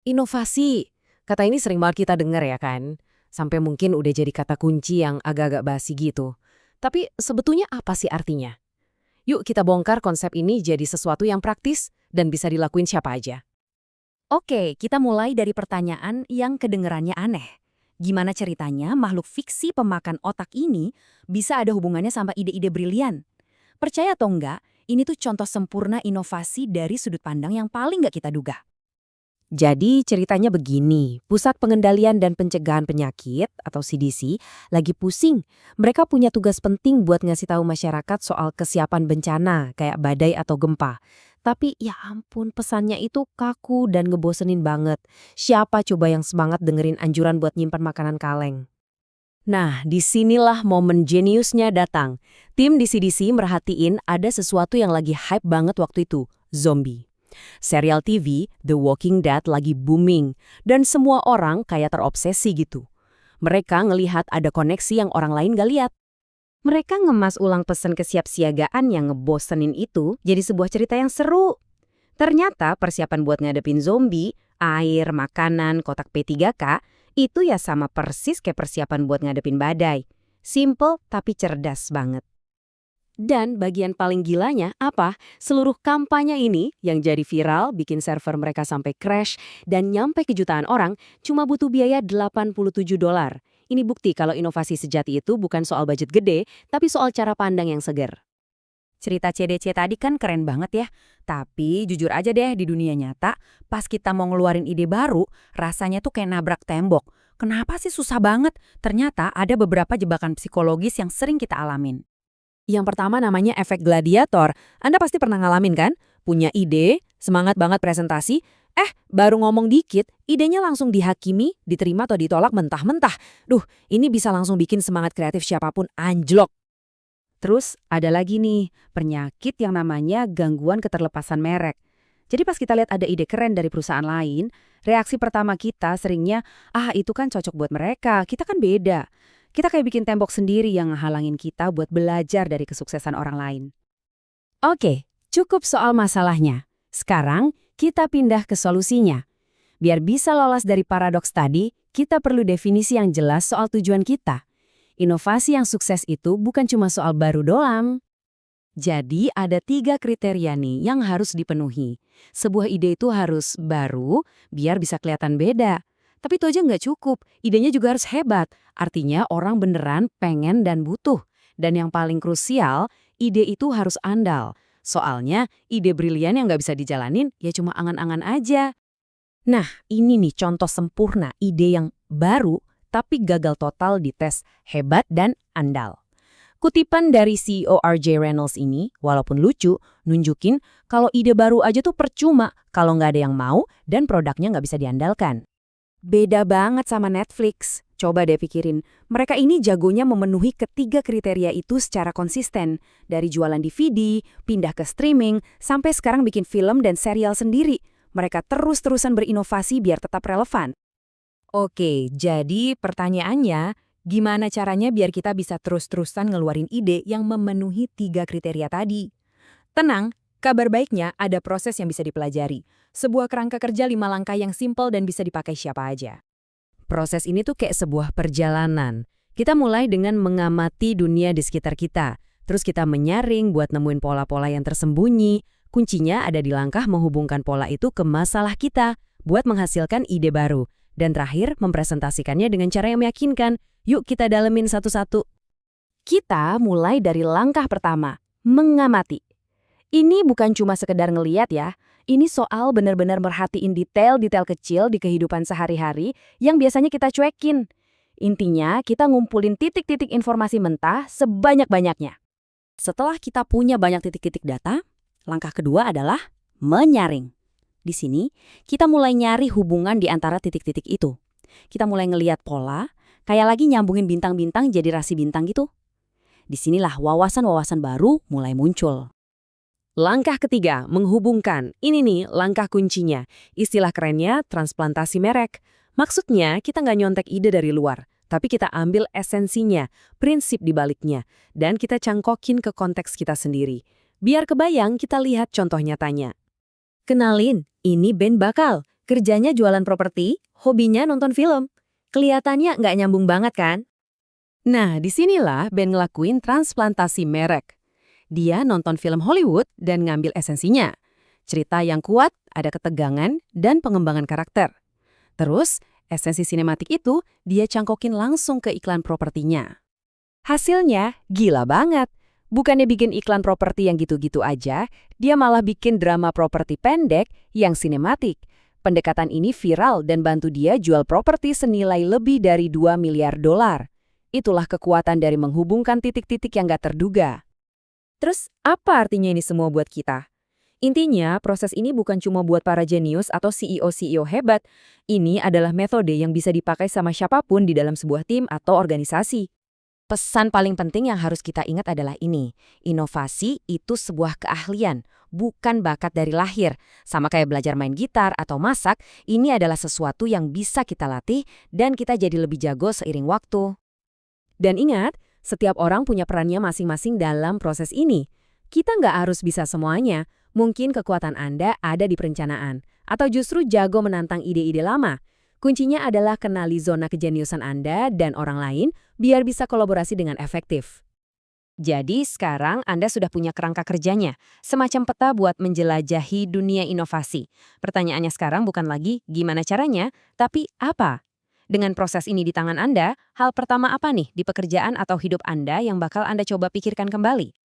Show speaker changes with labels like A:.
A: Inovasi. Kata ini sering banget kita dengar ya kan? Sampai mungkin udah jadi kata kunci yang agak-agak basi gitu. Tapi sebetulnya apa sih artinya? Yuk kita bongkar konsep ini jadi sesuatu yang praktis dan bisa dilakuin siapa aja.
B: Oke, kita mulai dari pertanyaan yang kedengerannya aneh. Gimana ceritanya makhluk fiksi pemakan otak ini bisa ada hubungannya sama ide-ide brilian? Percaya atau enggak, ini tuh contoh sempurna inovasi dari sudut pandang yang paling nggak kita duga.
A: Jadi ceritanya begini, Pusat Pengendalian dan Pencegahan Penyakit atau CDC lagi pusing. Mereka punya tugas penting buat ngasih tahu masyarakat soal kesiapan bencana kayak badai atau gempa. Tapi ya ampun pesannya itu kaku dan ngebosenin banget. Siapa coba yang semangat dengerin anjuran buat nyimpan makanan kaleng? Nah, disinilah momen jeniusnya datang. Tim di CDC merhatiin ada sesuatu yang lagi hype banget waktu itu, zombie. Serial TV The Walking Dead lagi booming, dan semua orang kayak terobsesi gitu. Mereka ngelihat ada koneksi yang orang lain gak lihat.
B: Mereka ngemas ulang pesan kesiapsiagaan yang ngebosenin itu jadi sebuah cerita yang seru. Ternyata persiapan buat ngadepin zombie, air, makanan, kotak P3K, itu ya sama persis kayak persiapan buat ngadepin badai. Simple tapi cerdas banget.
A: Dan bagian paling gilanya apa? Seluruh kampanye ini yang jadi viral, bikin server mereka sampai crash, dan nyampe ke jutaan orang, cuma butuh biaya $87. Ini bukti kalau inovasi sejati itu bukan soal budget gede, tapi soal cara pandang yang seger.
B: Cerita CDC tadi kan keren banget ya. Tapi jujur aja deh di dunia nyata, pas kita mau ngeluarin ide baru, rasanya tuh kayak nabrak tembok. Kenapa sih susah banget? Ternyata ada beberapa jebakan psikologis yang sering kita alamin.
A: Yang pertama namanya efek gladiator. Anda pasti pernah ngalamin kan? Punya ide, semangat banget presentasi, baru ngomong dikit, idenya langsung dihakimi, diterima atau ditolak mentah-mentah. Duh, ini bisa langsung bikin semangat kreatif siapapun anjlok.
B: Terus ada lagi nih, penyakit yang namanya gangguan keterlepasan merek. Jadi pas kita lihat ada ide keren dari perusahaan lain, reaksi pertama kita seringnya, itu kan cocok buat mereka, kita kan beda. Kita kayak bikin tembok sendiri yang ngehalangin kita buat belajar dari kesuksesan orang lain.
A: Oke, cukup soal masalahnya. Sekarang kita pindah ke solusinya. Biar bisa lolos dari paradoks tadi, kita perlu definisi yang jelas soal tujuan kita. Inovasi yang sukses itu bukan cuma soal baru doang. Jadi ada 3 kriteria nih yang harus dipenuhi. Sebuah ide itu harus baru, biar bisa kelihatan beda. Tapi itu aja nggak cukup, idenya juga harus hebat. Artinya orang beneran pengen dan butuh. Dan yang paling krusial, ide itu harus andal. Soalnya ide brilian yang nggak bisa dijalanin ya cuma angan-angan aja. Nah, ini nih contoh sempurna ide yang baru tapi gagal total di tes hebat dan andal. Kutipan dari CEO RJ Reynolds ini, walaupun lucu, nunjukin kalau ide baru aja tuh percuma kalau nggak ada yang mau dan produknya nggak bisa diandalkan. Beda banget sama Netflix. Coba deh pikirin, mereka ini jagonya memenuhi ketiga kriteria itu secara konsisten. Dari jualan DVD, pindah ke streaming, sampai sekarang bikin film dan serial sendiri. Mereka terus-terusan berinovasi biar tetap relevan. Oke, jadi pertanyaannya, gimana caranya biar kita bisa terus-terusan ngeluarin ide yang memenuhi 3 kriteria tadi? Tenang, kabar baiknya ada proses yang bisa dipelajari. Sebuah kerangka kerja 5 langkah yang simpel dan bisa dipakai siapa aja. Proses ini tuh kayak sebuah perjalanan. Kita mulai dengan mengamati dunia di sekitar kita. Terus kita menyaring buat nemuin pola-pola yang tersembunyi. Kuncinya ada di langkah menghubungkan pola itu ke masalah kita, buat menghasilkan ide baru. Dan terakhir, mempresentasikannya dengan cara yang meyakinkan. Yuk kita dalemin satu-satu. Kita mulai dari langkah pertama, mengamati. Ini bukan cuma sekedar ngeliat ya, ini soal benar-benar merhatiin detail-detail kecil di kehidupan sehari-hari yang biasanya kita cuekin. Intinya, kita ngumpulin titik-titik informasi mentah sebanyak-banyaknya. Setelah kita punya banyak titik-titik data, langkah kedua adalah menyaring. Di sini, kita mulai nyari hubungan di antara titik-titik itu. Kita mulai ngeliat pola, kayak lagi nyambungin bintang-bintang jadi rasi bintang gitu. Disinilah wawasan-wawasan baru mulai muncul. Langkah ketiga, menghubungkan. Ini nih langkah kuncinya. Istilah kerennya transplantasi merek. Maksudnya kita nggak nyontek ide dari luar, tapi kita ambil esensinya, prinsip di baliknya, dan kita cangkokin ke konteks kita sendiri. Biar kebayang kita lihat contoh nyatanya. Kenalin, ini band bakal.
B: Kerjanya jualan properti, hobinya nonton film. Kelihatannya nggak nyambung banget kan?
A: Nah, disinilah Ben ngelakuin transplantasi merek. Dia nonton film Hollywood dan ngambil esensinya. Cerita yang kuat, ada ketegangan, dan pengembangan karakter. Terus, esensi sinematik itu dia cangkokin langsung ke iklan propertinya. Hasilnya gila banget. Bukannya bikin iklan properti yang gitu-gitu aja, dia malah bikin drama properti pendek yang sinematik. Pendekatan ini viral dan bantu dia jual properti senilai lebih dari 2 miliar dolar. Itulah kekuatan dari menghubungkan titik-titik yang gak terduga.
B: Terus, apa artinya ini semua buat kita? Intinya, proses ini bukan cuma buat para jenius atau CEO-CEO hebat. Ini adalah metode yang bisa dipakai sama siapapun di dalam sebuah tim atau organisasi.
A: Pesan paling penting yang harus kita ingat adalah ini. Inovasi itu sebuah keahlian, bukan bakat dari lahir. Sama kayak belajar main gitar atau masak, ini adalah sesuatu yang bisa kita latih dan kita jadi lebih jago seiring waktu. Dan ingat, setiap orang punya perannya masing-masing dalam proses ini. Kita nggak harus bisa semuanya. Mungkin kekuatan Anda ada di perencanaan, atau justru jago menantang ide-ide lama. Kuncinya adalah kenali zona kejeniusan Anda dan orang lain biar bisa kolaborasi dengan efektif. Jadi sekarang Anda sudah punya kerangka kerjanya, semacam peta buat menjelajahi dunia inovasi. Pertanyaannya sekarang bukan lagi gimana caranya, tapi apa? Dengan proses ini di tangan Anda, hal pertama apa nih di pekerjaan atau hidup Anda yang bakal Anda coba pikirkan kembali?